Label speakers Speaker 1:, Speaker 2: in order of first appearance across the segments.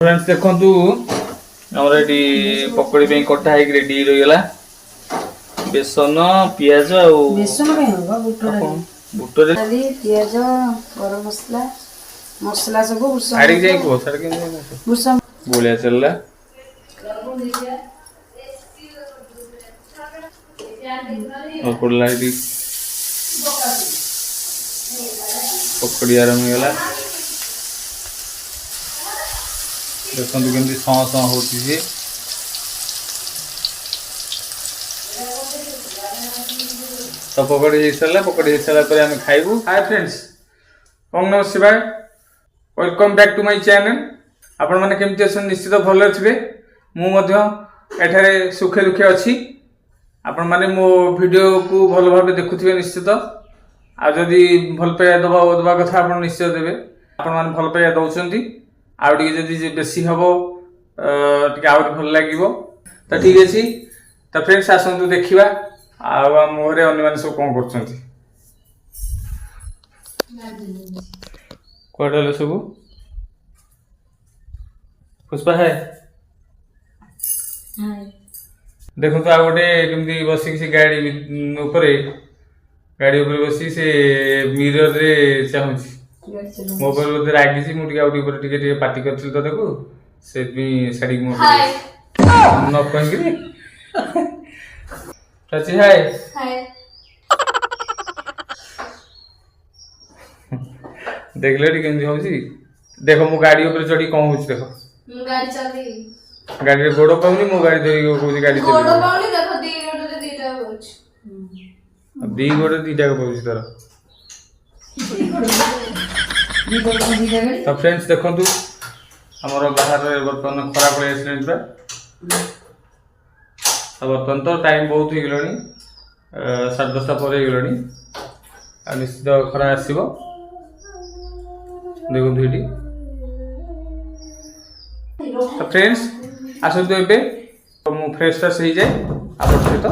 Speaker 1: Friends देखंतु हमर AD पकोड़ी पे कटा है रेडी रहिला बेसन पियाज और
Speaker 2: बेसन कहीं होगा
Speaker 1: बुट रे
Speaker 2: डाली पियाज गरम मसला मसला सब भुसम
Speaker 1: आड़ी जाई को सर के
Speaker 2: भुसम
Speaker 1: बोलिया चलला और पड़ला एडी पकोड़ी आरम गेला देखो केमती सौ सौ होती है तो पकोड़ी हो सारा पकोड़ी हो सारा आम खाइबू। हाय फ्रेंड्स ओम नमः शिवाय welcome back to my channel. आपण माने केमती अछन निश्चित भल थिबे मु मध्य एठारे सुखे दुखे अछि। आपण माने मो वीडियो को भल भाबे देखुथिबे निश्चित आ जदी भल पे दबा कथा आपण निश्चित देबे। आपण माने भल पे दउचंती आउ टिके जदी बेसी हबो टिके आउ भल लागिवो त ठीक अछि। त फ्रेंड्स आसंतु देखिबा आउ हम मोरे अन्य माने सब कोन करचंती कोडले सब पुष्पा है
Speaker 2: हाय
Speaker 1: देखो तो आ गोटे केमती बसी से गाड़ी ऊपर बसी से मिरर रे चाहूची मोबाइल बोधे रागी मुझे पार्टी करथिल तो देखो से भी साड़ी मो न कहि चाची हाय
Speaker 2: हाय
Speaker 1: देख ले केमती होची देखो मो गाड़ी ऊपर चढ़ी कोन होची देखो
Speaker 2: मु गाड़ी चली
Speaker 1: गाड़ी रे गोड़ पाउनी मो गाड़ी धरी को गाड़ी चली
Speaker 2: गोड़ पाउनी देखो दी गोड़ रे दीटा होची
Speaker 1: अब दी गोड़ दीटा को पाउची तारा तो फ्रेंड्स देखंतु हमर बाहर बर्तमान खरा पड़े एक्सीडेंट पे अब बर्तमान तो टाइम बहुत ही गलनी 10:30 पर ही गलनी आ निश्चित खरा आसीबो देखो धीटी। तो फ्रेंड्स आसंतु एबे तो मु फ्रेश फ्रेश हो जाए आपन सहित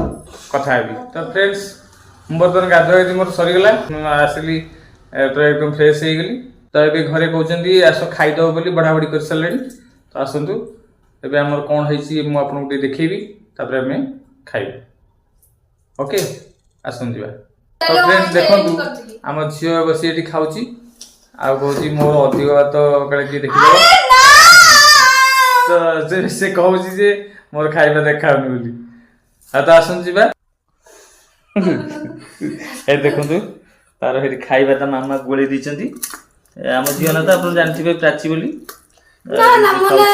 Speaker 1: कथा हेबी। तो फ्रेंड्स मु बर्तमान गाधोई मोर सरी गला आसली तो एकदम फ्रेश हो गली। तो ये घरे कहते आस खाईदेव बोली बढ़ा बढ़ी कर सारे। तो आसतु एवं आमर कौन है मुझे देखेबी तापर आम खाइबू ओके आसन जा। तो फ्रेंड्स देखो आम झील बस ये खाऊँ आ कह मोर अधिक भात कल किए देखिए तो से कहूँ जे मोर खाइबा देखाऊनी बोली तो आसन जा देखु तार हेरी खाइबा ता मामा गोले दीचंती आम झील ना तो आप जानथिबे प्राची बोली
Speaker 2: ना ना मोना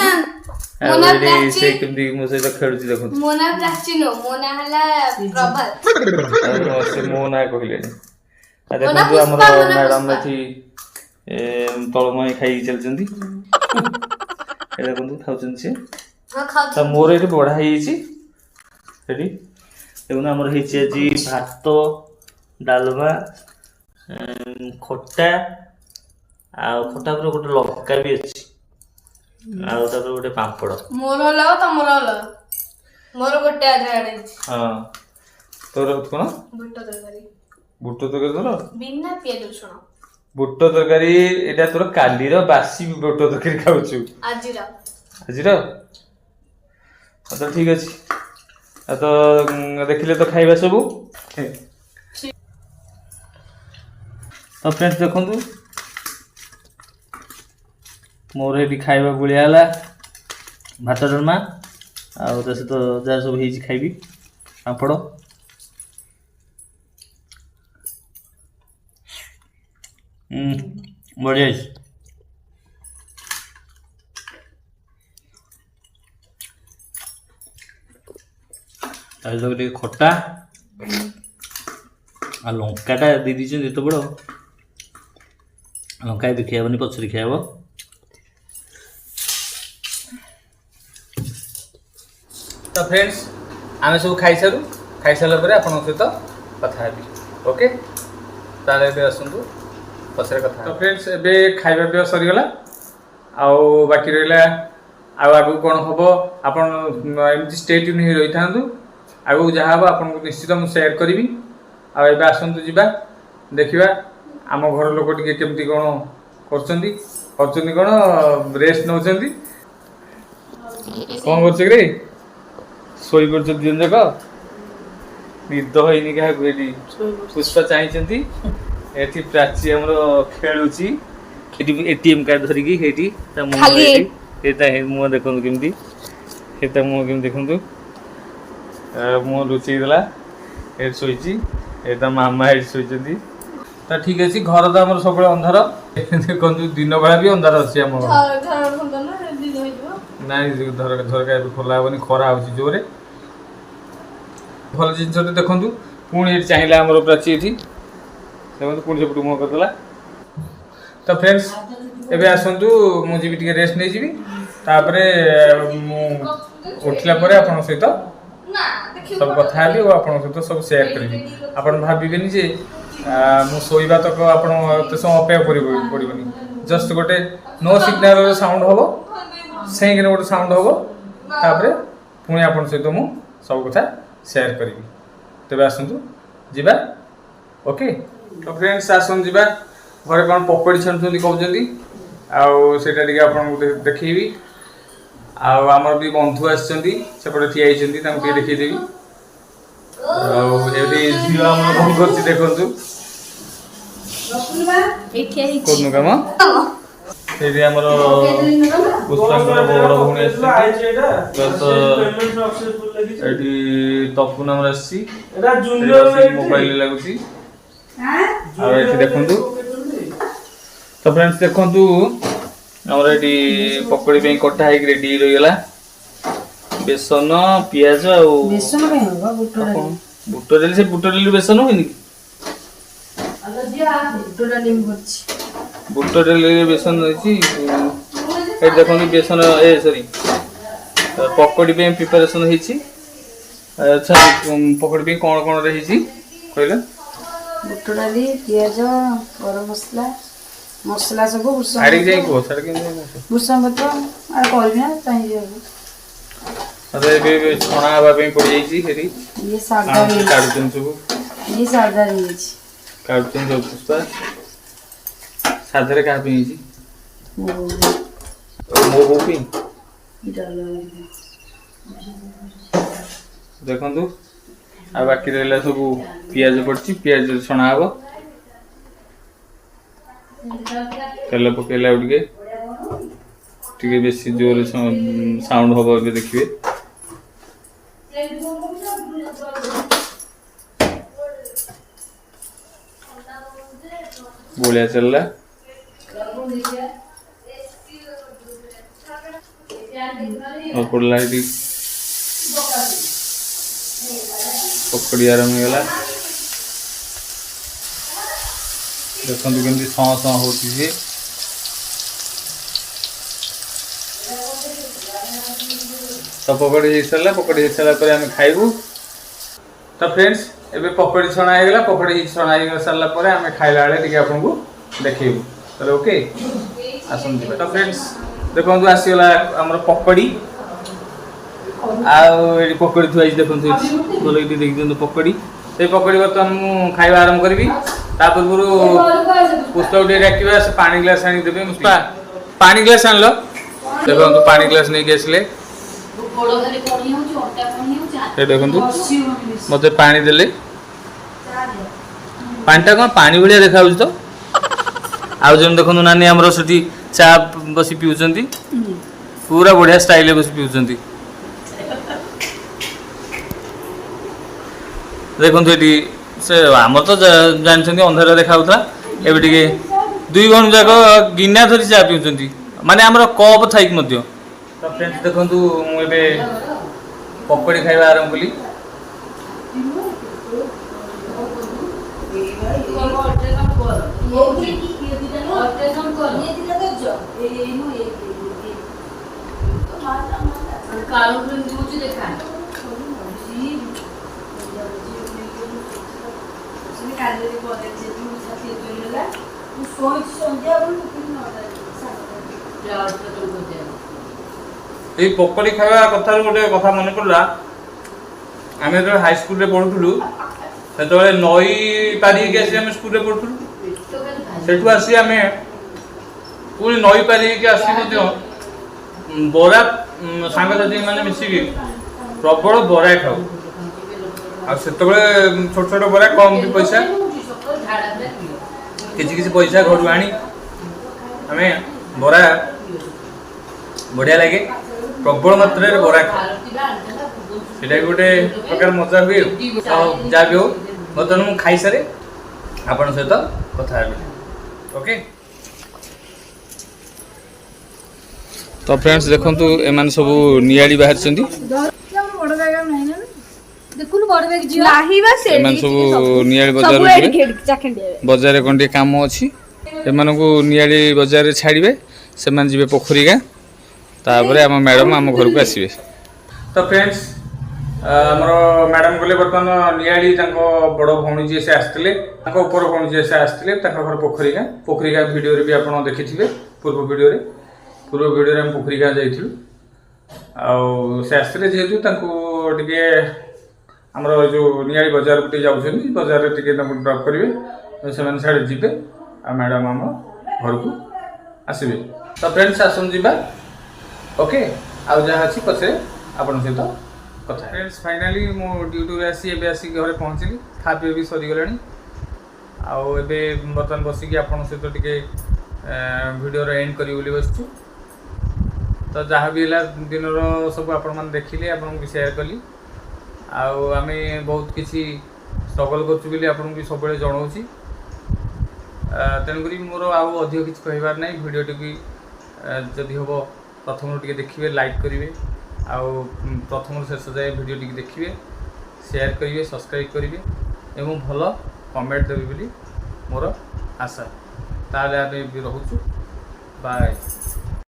Speaker 1: मोना से केमती मो सहित खेलुची देखो
Speaker 2: मोना प्राची नो मोना हला प्रभात
Speaker 1: से मोना कहले आ देखो हमर मैडम थी तळमय खाई चलचंती ए देखो खाउचन से
Speaker 2: हां खाउ
Speaker 1: त मोर एठी बढा हिची रेडी देखो हमर हिची जी भात डालमा खट्टा आ खट्टा पर गोटे लक्का भी अछि आ तापर गोटे पापड़
Speaker 2: मोर होला तमर होला मोर गोटे आधार
Speaker 1: हां तोर कोन
Speaker 2: बुट
Speaker 1: तरकारी तोर
Speaker 2: बिना पियाज रसुण
Speaker 1: बुट तरकारी एटा तोर काली रो बासी बुट तरकारी खाउछु आजिरा तो ठीक अछि तो देखिले तो खाइबा सब। तो फ्रेंड्स देखंतु मोर हेटी खाइबा बुलिया हला भात डलमा आ तो से तो जा सब हेजी खाइबी पापड़ बढ़िया ताले खट्टा आ लंकाटा दे दीछन जेत बड़ लंका देखिए बनी पछरी खाइबो। तो फ्रेंड्स आम सब खाई सारा पर आप सहित कथा ओके ताले बे आसंतु पछरे कथा। तो फ्रेंड्स एबे खाइबा पिया सरीगला आउ बाकी रहिला आगु कौन हम आपमती स्टे ट्यून हो रही था आगू जहाँ हम आपको निश्चित मुझे सेयार करी आसतु जा देखा आम घर लोक टे केमती कौन कर कौन रेस्ट नौ କଣ କରୁଛ କି ଶୋଇ ପଡୁଛ ଦିନ ଯାକ ନିଦ ହେଇନି କାହାକୁ ଏଠି ପୁଷ୍ପା ଚାହିଁଛନ୍ତି ଏଠି ପ୍ରାଚୀ ଆମର ଖେଳୁଛି ଏଠି ଏଟିଏମ କାର୍ଡ ଧରିକି ସେଇଠି ତା ମୁହଁ ଏଠି ସେଇଟା ମୁହଁ ଦେଖନ୍ତୁ କେମିତି ସେଇଟା ମୁହଁ କେମିତି ଦେଖନ୍ତୁ ମୁହଁ ଲୁଚେଇ ଦେଲା ଏଠି ଶୋଇଛି ଏଟା ମାମା ଏଠି ଶୋଇଛନ୍ତି ତ ଠିକ ଅଛି ଘର ତ ଆମର ସବୁବେଳେ ଅନ୍ଧାର ଦେଖନ୍ତୁ ଦିନ ବେଳା ବି ଅନ୍ଧାର ଅଛି ଆମ ଘର ନାଇଁ ଝରକା ଏବେ ଖୋଲା ହବନି ଖରା ହଉଛି ଜୋରେ ଭଲ ଜିନିଷଟେ ଦେଖନ୍ତୁ ପୁଣି ଏଠି ଚାହିଁଲା ଆମର ପ୍ରାଚୀ ଏଠି ଦେଖନ୍ତୁ ପୁଣି ସେପଟୁ ମୁହଁ କରିଦେଲା ତ ଫ୍ରେଣ୍ଡସ୍ ଏବେ ଆସନ୍ତୁ ମୁଁ ଯିବି ଟିକେ ରେଷ୍ଟ ନେଇଯିବି ତାପରେ ମୁଁ ଉଠିଲା ପରେ ଆପଣଙ୍କ ସହିତ ସବୁ କଥା ହେବି ଓ ଆପଣଙ୍କ ସହିତ ସବୁ ସେୟାର କରିବି ଆପଣ ଭାବିବେନି ଯେ ମୁଁ ଶୋଇବା ତକ ଆପଣ ଏତେ ସମୟ ଅପେକ୍ଷା ପଡ଼ିବନି ଜଷ୍ଟ ଗୋଟେ नो ସିଗ୍ନାଲର ସାଉଣ୍ଡ ହେବ ସେଇକିନା ଗୋଟେ ସାଉଣ୍ଡ ହେବ ତାପରେ ପୁଣି ଆପଣଙ୍କ ସହିତ ମୁଁ ସବୁ କଥା ସେୟାର କରିବି ତେବେ ଆସନ୍ତୁ ଯିବା ଓକେ ତ ଫ୍ରେଣ୍ଡସ୍ ଆସନ୍ତୁ ଯିବା ଘରେ କ'ଣ ପକୋଡ଼ି ଛାଣୁଛନ୍ତି କହୁଛନ୍ତି ଆଉ ସେଇଟା ଟିକେ ଆପଣଙ୍କୁ ଦେଖେଇବି ଆଉ ଆମର ବି ବନ୍ଧୁ ଆସିଛନ୍ତି ସେପଟେ ଠିଆ ହେଇଛନ୍ତି ତାଙ୍କୁ ଟିକେ ଦେଖେଇଦେବି ଆଉ ଏଠି ଝିଅ ଆମର କ'ଣ କରୁଛି ଦେଖନ୍ତୁ କୋଉଦିନ କାମ ସେଇଠି ଆମର ପୁଷ୍ପାଙ୍କର ବଡ଼ ଭଉଣୀ ଆସିଛନ୍ତି ଏଠି ତପୁନ ଆମର ଆସିଛି ମୋବାଇଲରେ ଲାଗୁଛି ଆଉ ଏଠି ଦେଖନ୍ତୁ ତ ଫ୍ରେଣ୍ଡସ୍ ଦେଖନ୍ତୁ ଆମର ଏଠି ପକୋଡ଼ି ପାଇଁ କଟା ହେଇକି ରେଡି ରହିଗଲା ବେସନ ପିଆଜ ଆଉ ବୁଟ ଡାଲି ସେ ବୁଟ ଡାଲି ବେସନ ହୁଏନି କି ବୁଟ ଡାଲିରେ ବେସନ ରହିଛି ଏଠି ଦେଖନ୍ତୁ ବେସନ ସରି ପକୋଡ଼ି ପାଇଁ ପ୍ରିପାରେସନ ହେଇଛି ଆଚ୍ଛା ପକୋଡ଼ି ପାଇଁ କ'ଣ କ'ଣ ହେଇଛି କହିଲେ
Speaker 2: ବୁଟ ଡାଲି ପିଆଜ ଗରମ ମସଲା ମସଲା ସବୁ
Speaker 1: ଆଡ଼ିକି ଯାଇ କୁହ
Speaker 2: ଭୃଷଙ୍ଗ ପତ୍ର ଆଉ କରିବି ନା ଚାହିଁବି
Speaker 1: ଏବେ ଛଣା ହେବା ପାଇଁ ପଡ଼ିଯାଇଛି ସେଠି
Speaker 2: ଇଏ ସାଧା
Speaker 1: କାଢୁଛନ୍ତି ସବୁ
Speaker 2: ଇଏ ସାଧା ହେଇଯାଇଛି
Speaker 1: କାଢୁଛନ୍ତି ସବୁ ପୁଷ୍ପା ସାଧାରେ କାହା ପାଇଁ ହେଇଛି ମୋ ବୋଉ ପାଇଁ ଦେଖନ୍ତୁ ଆଉ ବାକି ରହିଲା ସବୁ ପିଆଜ ପଡିଛି ପିଆଜ ଛଣା ହବ ତେଲ ପକେଇଲା ଆଉ ଟିକେ ବେଶୀ ଜୋରରେ ସାଉଣ୍ଡ ହବ ଏବେ ଦେଖିବେ ବଢିଆ ଚାଲିଲା ପଡିଲା ଏଠି ପକୋଡ଼ି ଆରମ୍ଭ ହେଇଗଲା ଦେଖନ୍ତୁ କେମିତି ସଁ ସଁ ହଉଛି ସିଏ ତ ପକୋଡ଼ି ହେଇସାରିଲା ପକୋଡ଼ି ହେଇସାରିଲା ପରେ ଆମେ ଖାଇବୁ ତ ଫ୍ରେଣ୍ଡସ୍ ଏବେ ପକୋଡ଼ି ଛଣା ହେଇଗଲା ପକୋଡ଼ି ଛଣା ହେଇଗଲା ସାରିଲା ପରେ ଆମେ ଖାଇଲା ବେଳେ ଟିକେ ଆପଣଙ୍କୁ ଦେଖେଇବୁ ତାହେଲେ ଓକେ ଆସନ୍ତୁ ଯିବା ତ ଫ୍ରେଣ୍ଡସ୍ ଦେଖନ୍ତୁ ଆସିଗଲା ଆମର ପକୋଡ଼ି ଆଉ ଏଠି ପକୋଡ଼ି ଥୁଆ ହେଇଛି ଦେଖନ୍ତୁ ଏଠି ଭଲ ଏଠି ଦେଖିଦିଅନ୍ତୁ ପକୋଡ଼ି ସେଇ ପକୋଡ଼ି ବର୍ତ୍ତମାନ ମୁଁ ଖାଇବା ଆରମ୍ଭ କରିବି ତା ପୂର୍ବରୁ ପୁଷ୍ପାକୁ ଟିକେ ଡାକିବା ସେ ପାଣି ଗ୍ଲାସ୍ ଆଣିକି ଦେବେ ପୁଷ୍ପା ପାଣି ଗ୍ଲାସ୍ ଆଣିଲ ଦେଖନ୍ତୁ ପାଣି ଗ୍ଲାସ୍ ନେଇକି ଆସିଲେ ଦେଖନ୍ତୁ ମତେ ପାଣି ଦେଲେ ପାଣିଟା କ'ଣ ପାଣି ଭଳିଆ ଦେଖାଯାଉଛି ତ ଆଉ ଜଣେ ଦେଖନ୍ତୁ ନାନୀ ଆମର ସେଠି ଚା ବସି ପିଉଛନ୍ତି ପୁରା ବଢିଆ ଷ୍ଟାଇଲରେ ବସି ପିଉଛନ୍ତି ଦେଖନ୍ତୁ ଏଠି ସେ ଆମର ତ ଜାଣିଛନ୍ତି ଅନ୍ଧାର ଦେଖାଯାଉଥିଲା ଏବେ ଟିକେ ଦୁଇ ଭଉଣୀ ଯାକ ଗିନା ଧରି ଚା ପିଉଛନ୍ତି ମାନେ ଆମର କପ୍ ଥାଇକି ମଧ୍ୟ ତ ଫ୍ରେଣ୍ଡସ୍ ଦେଖନ୍ତୁ ମୁଁ ଏବେ ପକୋଡ଼ି ଖାଇବା ଆରମ୍ଭ କଲି এই ପକୋଡ଼ି ଖାଇବା କଥାରୁ ଗୋଟେ କଥା ମନେ ପଡ଼ିଲା ଆମେ ଯେତେବେଳେ ହାଇସ୍କୁଲରେ ପଢୁଥିଲୁ ସେତେବେଳେ ନଈ ପାରି ହେଇକି ଆସି ଆମେ ସ୍କୁଲରେ ପଢୁଥିଲୁ ସେଠୁ ଆସି ଆମେ ପୁଣି ନଈ ପାରି ହେଇକି ଆସି ମଧ୍ୟ ବରା ସାଙ୍ଗସାଥି ମାନେ ମିଶିକି ପ୍ରବଳ ବରା ଖାଉ। ଆଉ ସେତେବେଳେ ଛୋଟ ଛୋଟ ବରା କମ୍ ବି ପଇସା, କିଛି ପଇସା ଘରୁ ଆଣି ଆମେ ବରା ବଢ଼ିଆ ଲାଗେ, ପ୍ରବଳ ମାତ୍ରାରେ ବରା ଖାଉ। ସେଇଟା ବି ଗୋଟେ ପ୍ରକାର ମଜା ହୁଏ। ଆଉ ଯାହା ବି ହଉ ବର୍ତ୍ତମାନ ମୁଁ ଖାଇସାରେ ଆପଣଙ୍କ ସହିତ କଥା ହେବି। ଓକେ। ତ ଫ୍ରେଣ୍ଡସ୍ ଦେଖନ୍ତୁ ଏମାନେ ସବୁ ନିଆଳି ବାହାରିଛନ୍ତି। ଏମାନେ ସବୁ ନିଆଳି ବଜାରକୁ ଯିବେ। ବଜାରରେ କ'ଣ ଟିକେ କାମ ଅଛି, ଏମାନଙ୍କୁ ନିଆଳି ବଜାରରେ ଛାଡ଼ିବେ। ସେମାନେ ଯିବେ ପୋଖରୀ ଗାଁ, ତାପରେ ଆମ ମ୍ୟାଡ଼ାମ୍ ଆମ ଘରକୁ ଆସିବେ। ତ ଫ୍ରେଣ୍ଡସ୍ ଆମର ମ୍ୟାଡ଼ାମ୍ ଗଲେ ବର୍ତ୍ତମାନ ନିଆଳି, ତାଙ୍କ ବଡ଼ ଭଉଣୀ ଯିଏ ସେ ଆସିଥିଲେ, ତାଙ୍କ ଉପର ଭଉଣୀ ଯିଏ ସେ ଆସିଥିଲେ, ତାଙ୍କ ଘର ପୋଖରୀ ଗାଁ ଭିଡ଼ିଓରେ ବି ଆପଣ ଦେଖିଥିବେ। ପୂର୍ବ ଭିଡ଼ିଓରେ ଆମେ ପୋଖରୀ ଗାଁ ଯାଇଥିଲୁ। ଆଉ ସେ ଆସିଥିଲେ ଯେହେତୁ ତାଙ୍କୁ ଟିକେ ଆମର ଯେଉଁ ନିଆଳି ବଜାରକୁ ଟିକେ ଯାଉଛନ୍ତି, ବଜାରରେ ଟିକେ ତାଙ୍କୁ ଡ୍ରପ୍ କରିବେ, ସେମାନେ ସିଆଡ଼େ ଯିବେ ଆଉ ମ୍ୟାଡ଼ାମ୍ ଆମ ଘରକୁ ଆସିବେ। ତ ଫ୍ରେଣ୍ଡସ୍ ଆସନ୍ତୁ ଯିବା। ଓକେ, ଆଉ ଯାହା ଅଛି ପଛରେ ଆପଣଙ୍କ ସହିତ କଥା। ଫ୍ରେଣ୍ଡସ୍ ଫାଇନାଲି ମୁଁ ଡ୍ୟୁଟିରୁ ଏବେ ଆସିକି ଘରେ ପହଞ୍ଚିଲି। ଖାଇବା ପିଇବା ବି ସରିଗଲାଣି। ଆଉ ଏବେ ବର୍ତ୍ତମାନ ବସିକି ଆପଣଙ୍କ ସହିତ ଟିକେ ଭିଡ଼ିଓର ଏଣ୍ଡ କରିବି ବୋଲି ବସିଛୁ। ତ ଯାହା ବି ହେଲା ଦିନର ସବୁ ଆପଣମାନେ ଦେଖିଲେ, ଆପଣଙ୍କୁ ସେୟାର କଲି। ଆଉ ଆମେ ବହୁତ କିଛି ଷ୍ଟ୍ରଗଲ୍ କରୁଛୁ ବୋଲି ଆପଣଙ୍କୁ ବି ସବୁବେଳେ ଜଣାଉଛି। ତେଣୁକରି ମୋର ଆଉ ଅଧିକ କିଛି କହିବାର ନାହିଁ। ଭିଡ଼ିଓଟିକୁ ଯଦି ହେବ ପ୍ରଥମରୁ ଟିକେ ଦେଖିବେ, ଲାଇକ୍ କରିବେ, ଆଉ ପ୍ରଥମରୁ ଶେଷ ଯାଏ ଭିଡ଼ିଓଟିକୁ ଦେଖିବେ, ସେୟାର କରିବେ, ସବସ୍କ୍ରାଇବ୍ କରିବେ ଏବଂ ଭଲ କମେଣ୍ଟ ଦେବେ ବୋଲି ମୋର ଆଶା। ତାହେଲେ ଆମେ ବି ରହୁଛୁ। ବାଏ।